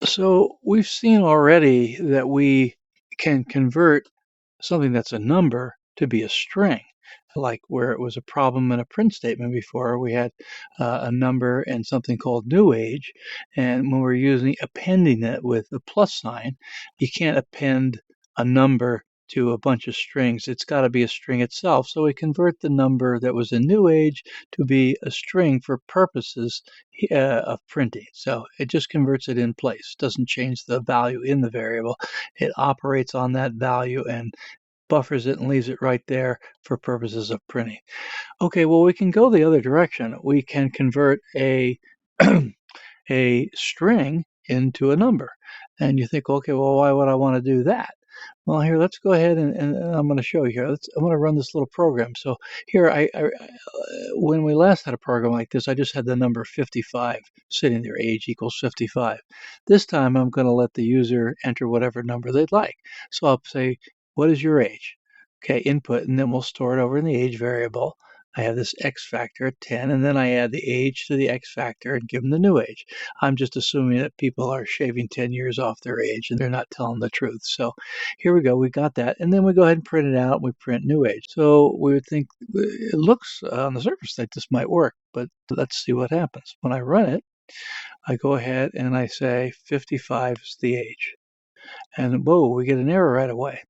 So we've seen already that we can convert something that's a number to be a string, like where it was a problem in a print statement before. We had a number and something called new age, and when we're appending it with a plus sign, you can't append a number to a bunch of strings. It's got to be a string itself. So we convert the number that was in new age to be a string for purposes of printing. So it just converts it in place, doesn't change the value in the variable. It operates on that value and buffers it and leaves it right there for purposes of printing. Okay, well, we can go the other direction. We can convert a a string into a number. And you think, okay, well, why would I want to do that? Well, here, let's go ahead and I'm going to show you here. I'm going to run this little program. So here, when we last had a program like this, I just had the number 55 sitting there, age equals 55. This time, I'm going to let the user enter whatever number they'd like. So I'll say, what is your age? Okay, input, and then we'll store it over in the age variable. I have this X factor at 10, and then I add the age to the X factor and give them the new age. I'm just assuming that people are shaving 10 years off their age and they're not telling the truth. So here we go, we got that. And then we go ahead and print it out and we print new age. So we would think it looks on the surface that this might work, but let's see what happens. When I run it, I go ahead and I say 55 is the age. And whoa, we get an error right away.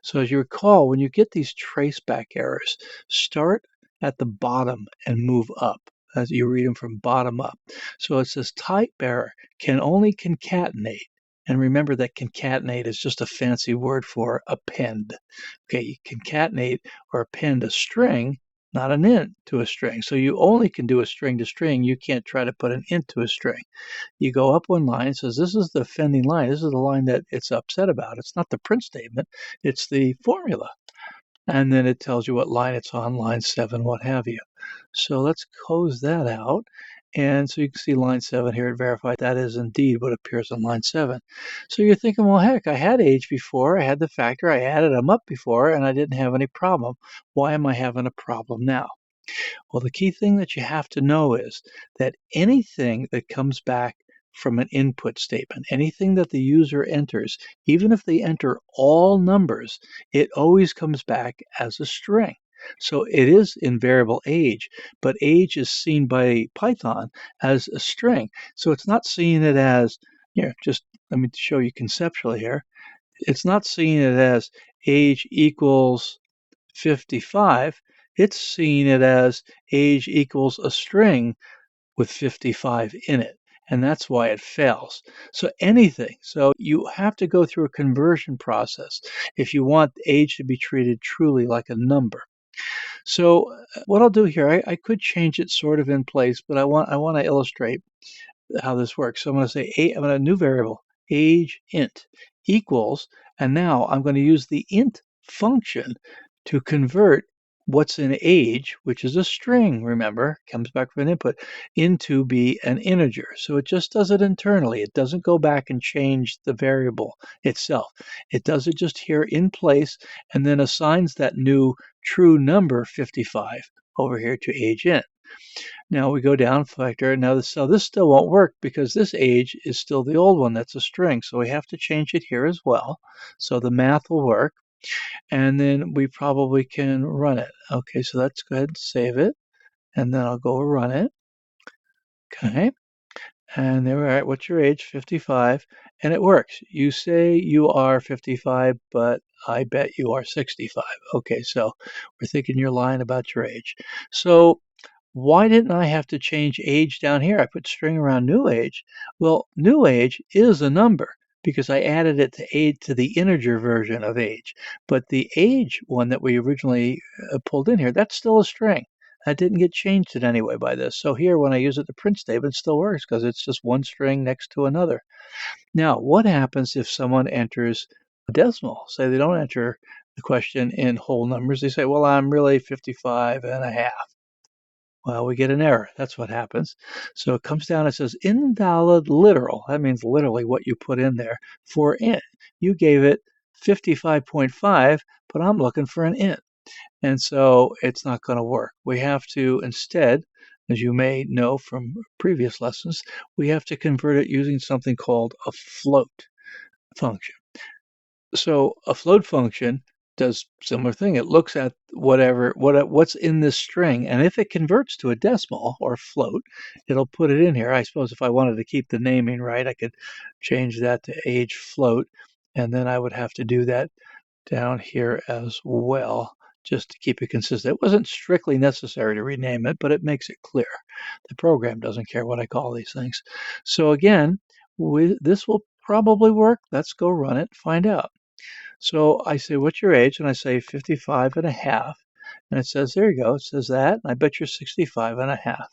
So as you recall, when you get these traceback errors, start at the bottom and move up as you read them from bottom up. So it says type error can only concatenate. And remember that concatenate is just a fancy word for append. Okay, you concatenate or append a string, not an int to a string. So you only can do a string to string. You can't try to put an int to a string. You go up one line, it says this is the offending line. This is the line that it's upset about. It's not the print statement, it's the formula. And then it tells you what line it's on, line 7, what have you. So let's close that out. And so you can see line 7 here, it verified that is indeed what appears on line 7. So you're thinking, well, heck, I had age before, I had the factor, I added them up before, and I didn't have any problem. Why am I having a problem now? Well, the key thing that you have to know is that anything that comes back from an input statement, anything that the user enters, even if they enter all numbers, it always comes back as a string. So it is in variable age, but age is seen by Python as a string. So it's not seeing it as, just let me show you conceptually here. It's not seeing it as age equals 55. It's seeing it as age equals a string with 55 in it. And that's why it fails. So anything. So you have to go through a conversion process if you want age to be treated truly like a number. So what I'll do here, I could change it sort of in place, but I want to illustrate how this works. So I'm going to say I'm going to new variable, age int equals, and now I'm going to use the int function to convert what's in age, which is a string, remember, comes back from an input, into be an integer. So it just does it internally. It doesn't go back and change the variable itself. It does it just here in place and then assigns that new true number 55 over here to age int. Now we go down factor. Now this still won't work because this age is still the old one. That's a string. So we have to change it here as well. So the math will work. And then we probably can run it. Okay, so let's go ahead and save it. And then I'll go run it. Okay. And there we are. What's your age? 55. And it works. You say you are 55, but I bet you are 65. Okay, so we're thinking you're lying about your age. So why didn't I have to change age down here? I put string around new age. Well, new age is a number because I added it to the integer version of age. But the age one that we originally pulled in here, that's still a string. That didn't get changed in any way by this. So here, when I use it, the print statement still works because it's just one string next to another. Now, what happens if someone enters a decimal? Say they don't enter the question in whole numbers. They say, well, I'm really 55 and a half. Well, we get an error. That's what happens. So it comes down and says invalid literal. That means literally what you put in there for int. You gave it 55.5, but I'm looking for an int. And so it's not going to work. We have to instead, as you may know from previous lessons, we have to convert it using something called a float function. So a float function does similar thing. It looks at what's in this string, and if it converts to a decimal or float, it'll put it in here. I suppose if I wanted to keep the naming right, I could change that to age float, and then I would have to do that down here as well, just to keep it consistent. It wasn't strictly necessary to rename it, but it makes it clear. The program doesn't care what I call these things. So again, this will probably work. Let's go run it, find out. So I say, what's your age? And I say 55 and a half. And it says, there you go. It says that. And I bet you're 65 and a half.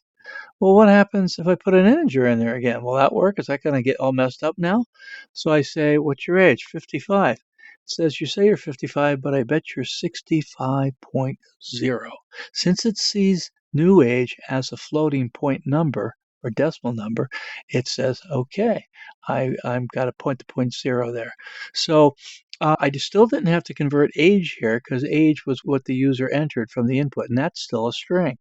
Well, what happens if I put an integer in there again? Will that work? Is that going to get all messed up now? So I say, what's your age? 55. It says, you say you're 55, but I bet you're 65.0. Since it sees new age as a floating point number or decimal number, it says, okay, I'm got a point-to-point zero there. So I still didn't have to convert age here because age was what the user entered from the input, and that's still a string.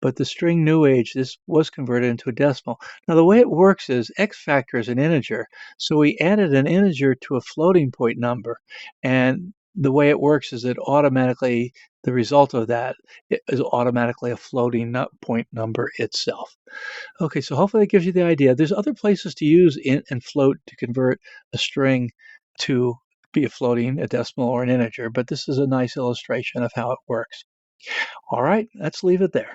But the string new age, this was converted into a decimal. Now the way it works is x factor is an integer, so we added an integer to a floating point number, and the way it works is that automatically the result of that is automatically a floating point number itself. Okay, so hopefully that gives you the idea. There's other places to use int and float to convert a string to be a floating, a decimal, or an integer, but this is a nice illustration of how it works. All right, let's leave it there.